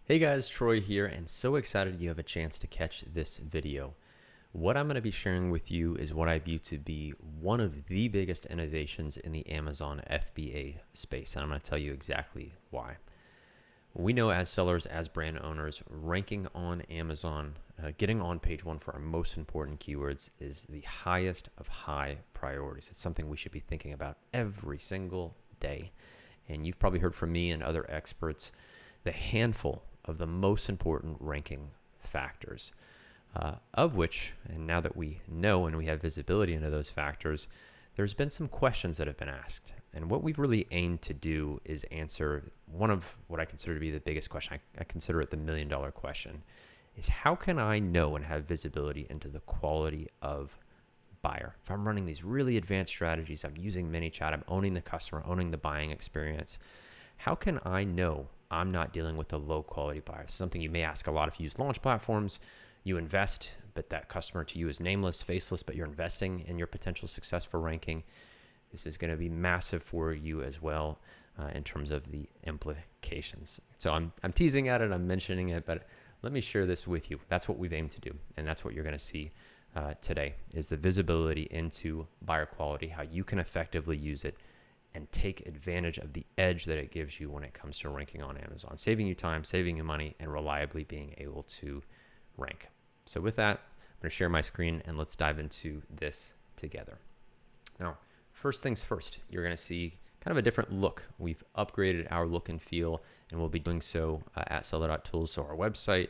Hey guys, Troy here, and so excited you have a chance to catch this video. What I'm going to be sharing with you is what I view to be one of the biggest innovations in the Amazon FBA space, and I'm going to tell you exactly why. We know as sellers, as brand owners, ranking on Amazon, getting on page one for our most important keywords is the highest of high priorities. It's something we should be thinking about every single day. And you've probably heard from me and other experts the handful of the most important ranking factors, of which, and now that we know and we have visibility into those factors, there's been some questions that have been asked. And what we've really aimed to do is answer one of what I consider to be the biggest question. I consider it the $1 million question, is how can I know and have visibility into the quality of buyer? If I'm running these really advanced strategies, I'm using ManyChat, I'm owning the customer, owning the buying experience, how can I know I'm not dealing with a low quality buyer? Something you may ask a lot if you use launch platforms. You invest, but that customer to you is nameless, faceless, but you're investing in your potential success for ranking. This is going to be massive for you as well in terms of the implications. So I'm teasing at it, I'm mentioning it, but let me share this with you. That's what we've aimed to do, and that's what you're going to see today is the visibility into buyer quality, how you can effectively use it and take advantage of the edge that it gives you when it comes to ranking on Amazon, saving you time, saving you money, and reliably being able to rank. So with that, I'm going to share my screen and let's dive into this together. Now, first things first, you're going to see kind of a different look. We've upgraded our look and feel, and we'll be doing so at Seller.Tools. So our website,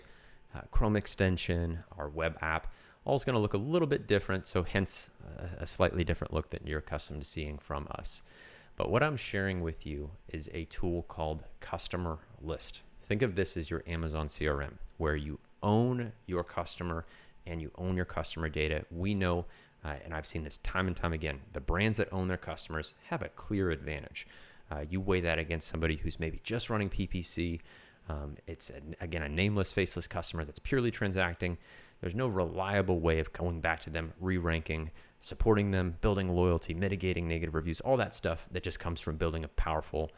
Chrome extension, our web app, all is going to look a little bit different. So hence a slightly different look than you're accustomed to seeing from us. But what I'm sharing with you is a tool called Customer List. Think of this as your Amazon CRM, where you own your customer and you own your customer data. We know, and I've seen this time and time again, the brands that own their customers have a clear advantage. You weigh that against somebody who's maybe just running PPC. It's, again, a nameless, faceless customer that's purely transacting. There's no reliable way of going back to them, re-ranking, supporting them, building loyalty, mitigating negative reviews, all that stuff that just comes from building a powerful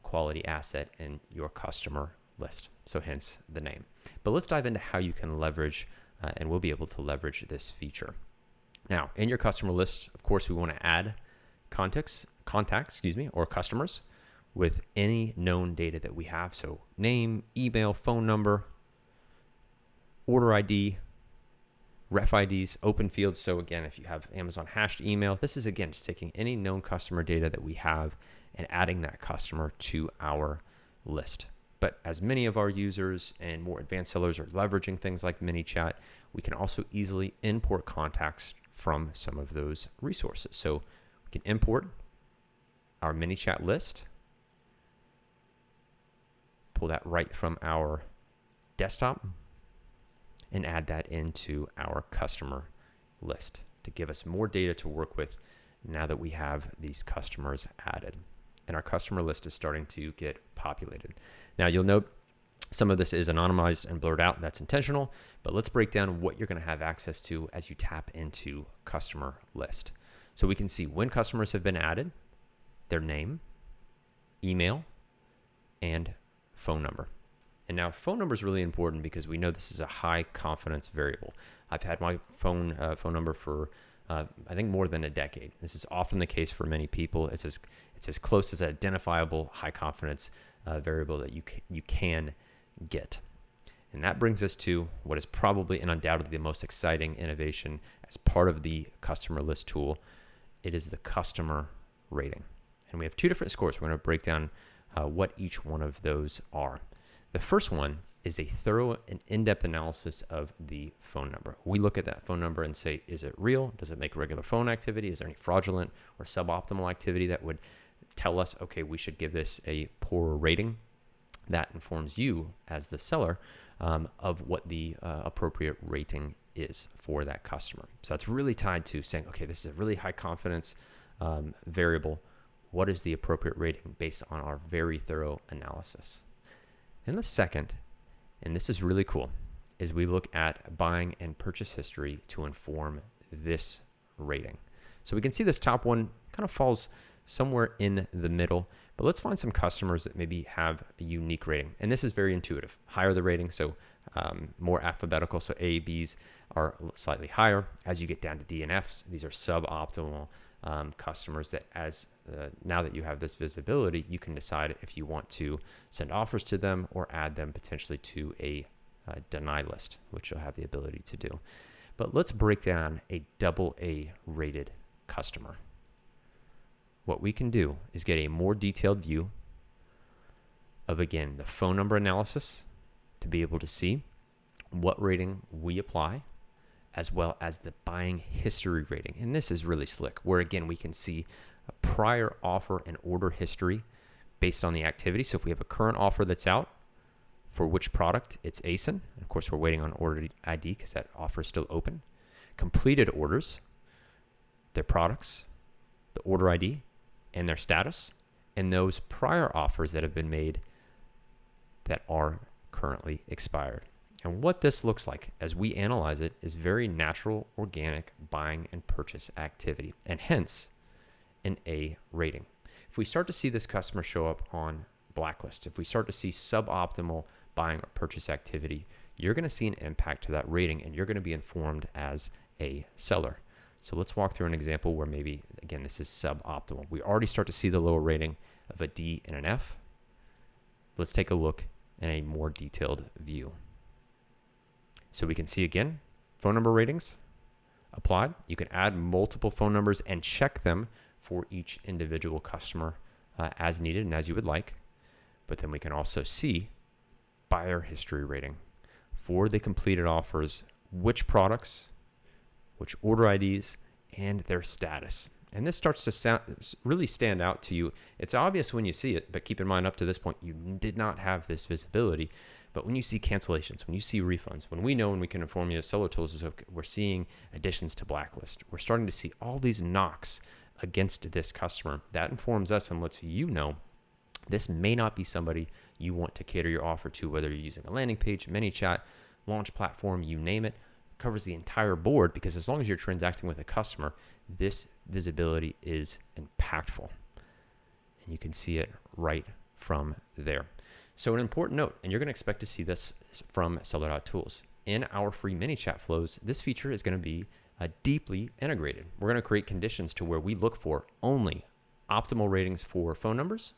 quality asset in your customer list. So hence the name. But let's dive into how you can leverage, and we'll be able to leverage this feature. Now, in your customer list, of course, we want to add contacts, or customers with any known data that we have. So name, email, phone number, order ID, ref IDs, open fields. So again, if you have Amazon hashed email, this is again just taking any known customer data that we have and adding that customer to our list. But as many of our users and more advanced sellers are leveraging things like ManyChat, we can also easily import contacts from some of those resources. So we can import our ManyChat list, pull that right from our desktop, and add that into our customer list to give us more data to work with now that we have these customers added. And our customer list is starting to get populated. Now you'll note some of this is anonymized and blurred out. That's intentional, but let's break down what you're going to have access to as you tap into customer list. So we can see when customers have been added, their name, email, and phone number. And now phone number is really important because we know this is a high confidence variable. I've had my phone number for I think more than a decade. This is often the case for many people. It's as close as an identifiable high confidence variable that you can get. And that brings us to what is probably and undoubtedly the most exciting innovation as part of the customer list tool. It is the customer rating. And we have two different scores. We're going to break down what each one of those are. The first one is a thorough and in-depth analysis of the phone number. We look at that phone number and say, is it real? Does it make regular phone activity? Is there any fraudulent or suboptimal activity that would tell us, okay, we should give this a poorer rating? That informs you as the seller of what the appropriate rating is for that customer. So that's really tied to saying, okay, this is a really high confidence variable. What is the appropriate rating based on our very thorough analysis? And the second, and this is really cool, is we look at buying and purchase history to inform this rating. So we can see this top one kind of falls somewhere in the middle. But let's find some customers that maybe have a unique rating. And this is very intuitive. Higher the rating, so more alphabetical. So A, Bs are slightly higher. As you get down to D and Fs, these are suboptimal customers that now that you have this visibility, you can decide if you want to send offers to them or add them potentially to a deny list, which you'll have the ability to do. But let's break down a AA rated customer. What we can do is get a more detailed view of, again, the phone number analysis to be able to see what rating we apply, as well as the buying history rating. And this is really slick, where again, we can see a prior offer and order history based on the activity. So if we have a current offer that's out for which product, it's ASIN. Of course, we're waiting on order ID because that offer is still open. Completed orders, their products, the order ID, and their status, and those prior offers that have been made that are currently expired. And what this looks like as we analyze it is very natural, organic buying and purchase activity, and hence an A rating. If we start to see this customer show up on blacklist, if we start to see suboptimal buying or purchase activity, you're going to see an impact to that rating, and you're going to be informed as a seller. So let's walk through an example where maybe, again, this is suboptimal. We already start to see the lower rating of a D and an F. Let's take a look in a more detailed view. So we can see, again, phone number ratings applied. You can add multiple phone numbers and check them for each individual customer as needed and as you would like. But then we can also see buyer history rating for the completed offers, which products, which order IDs, and their status. And this starts to really stand out to you. It's obvious when you see it, but keep in mind up to this point, you did not have this visibility. But when you see cancellations, when you see refunds, when we know and we can inform you as Seller.Tools is okay, we're seeing additions to blacklist. We're starting to see all these knocks against this customer. That informs us and lets you know this may not be somebody you want to cater your offer to, whether you're using a landing page, ManyChat, launch platform, you name it. Covers the entire board, because as long as you're transacting with a customer, this visibility is impactful. And you can see it right from there. So an important note, and you're going to expect to see this from Seller.Tools. In our free ManyChat flows, this feature is going to be deeply integrated. We're going to create conditions to where we look for only optimal ratings for phone numbers,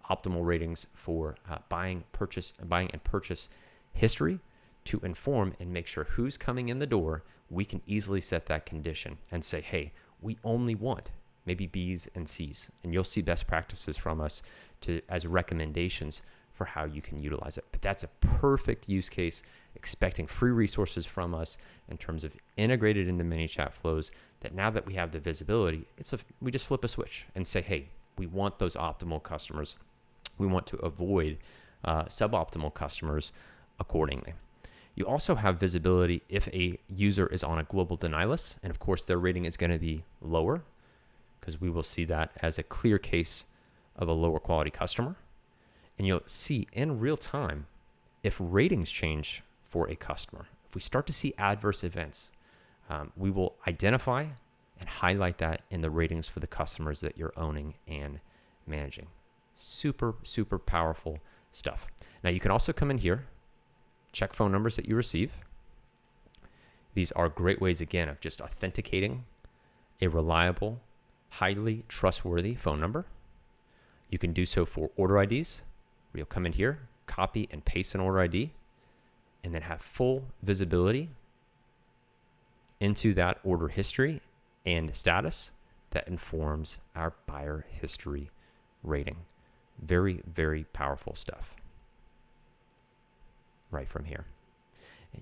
optimal ratings for buying and purchase history, to inform and make sure who's coming in the door. We can easily set that condition and say, hey, we only want maybe B's and C's. And you'll see best practices from us as recommendations for how you can utilize it. But that's a perfect use case, expecting free resources from us in terms of integrated into ManyChat flows, that now that we have the visibility, we just flip a switch and say, hey, we want those optimal customers. We want to avoid suboptimal customers accordingly. You also have visibility if a user is on a global deny list, and of course their rating is going to be lower, because we will see that as a clear case of a lower quality customer. And you'll see in real time if ratings change for a customer. If we start to see adverse events, we will identify and highlight that in the ratings for the customers that you're owning and managing. Super, super powerful stuff. Now you can also come in here, check phone numbers that you receive. These are great ways, again, of just authenticating a reliable, highly trustworthy phone number. You can do so for order IDs, where you'll come in here, copy and paste an order ID, and then have full visibility into that order history and status that informs our buyer history rating. Very, very powerful stuff right from here.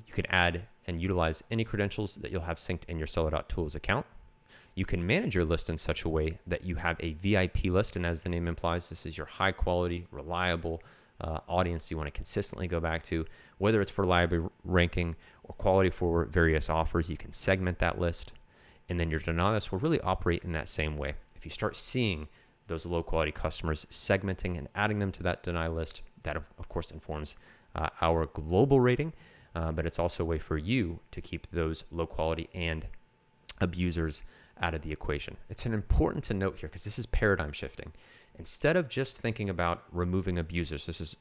You can add and utilize any credentials that you'll have synced in your Seller.Tools account. You can manage your list in such a way that you have a VIP list, and as the name implies, this is your high quality, reliable audience you want to consistently go back to, whether it's for library ranking or quality for various offers. You can segment that list, and then your deny list will really operate in that same way. If you start seeing those low quality customers, segmenting and adding them to that deny list, that of course informs our global rating, but it's also a way for you to keep those low quality and abusers out of the equation. It's important to note here because this is paradigm shifting. Instead of just thinking about removing abusers, this is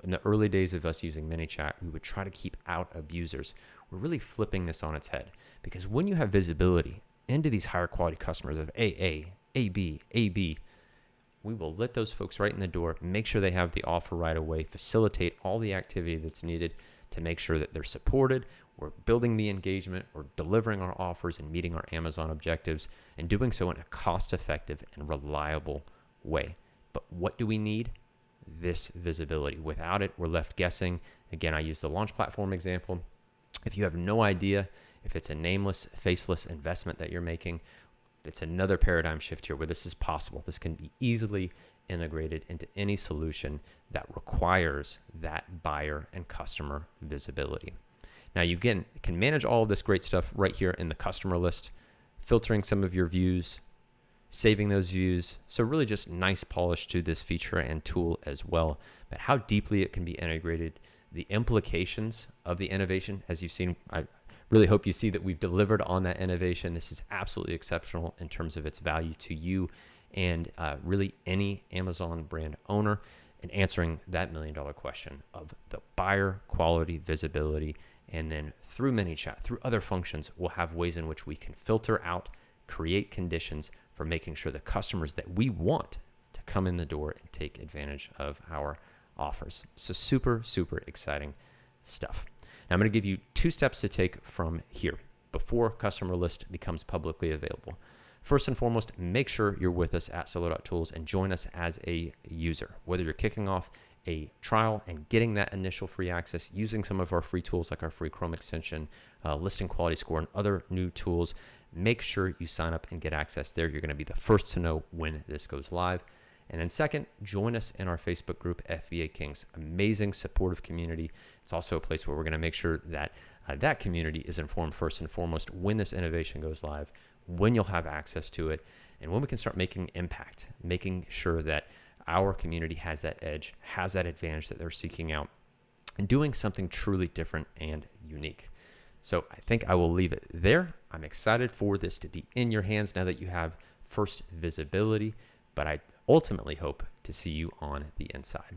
in the early days of us using ManyChat, we would try to keep out abusers. We're really flipping this on its head, because when you have visibility into these higher quality customers of AA, AB, AB, we will let those folks right in the door, make sure they have the offer right away, facilitate all the activity that's needed to make sure that they're supported. We're building the engagement, we're delivering our offers and meeting our Amazon objectives, and doing so in a cost-effective and reliable way. But what do we need? This visibility. Without it, we're left guessing. Again, I use the launch platform example. If you have no idea if it's a nameless, faceless investment that you're making, it's another paradigm shift here where this is possible. This can be easily integrated into any solution that requires that buyer and customer visibility. Now, you again can manage all of this great stuff right here in the customer list, filtering some of your views, saving those views. So really just nice polish to this feature and tool as well. But how deeply it can be integrated, the implications of the innovation, as you've seen, I really hope you see that we've delivered on that innovation. This is absolutely exceptional in terms of its value to you and really any Amazon brand owner, and answering that $1 million question of the buyer quality visibility. And then through ManyChat, through other functions, we'll have ways in which we can filter out, create conditions for making sure the customers that we want to come in the door and take advantage of our offers. So super, super exciting stuff. Now I'm going to give you 2 steps to take from here before customer list becomes publicly available. First and foremost, make sure you're with us at Seller.Tools and join us as a user. Whether you're kicking off a trial and getting that initial free access using some of our free tools like our free Chrome extension, listing quality score, and other new tools, make sure you sign up and get access there. You're going to be the first to know when this goes live. And then second, join us in our Facebook group, FBA Kings. Amazing, supportive community. It's also a place where we're going to make sure that that community is informed first and foremost when this innovation goes live, when you'll have access to it, and when we can start making impact, making sure that our community has that edge, has that advantage that they're seeking out, and doing something truly different and unique. So I think I will leave it there. I'm excited for this to be in your hands now that you have first visibility, but I ultimately hope to see you on the inside.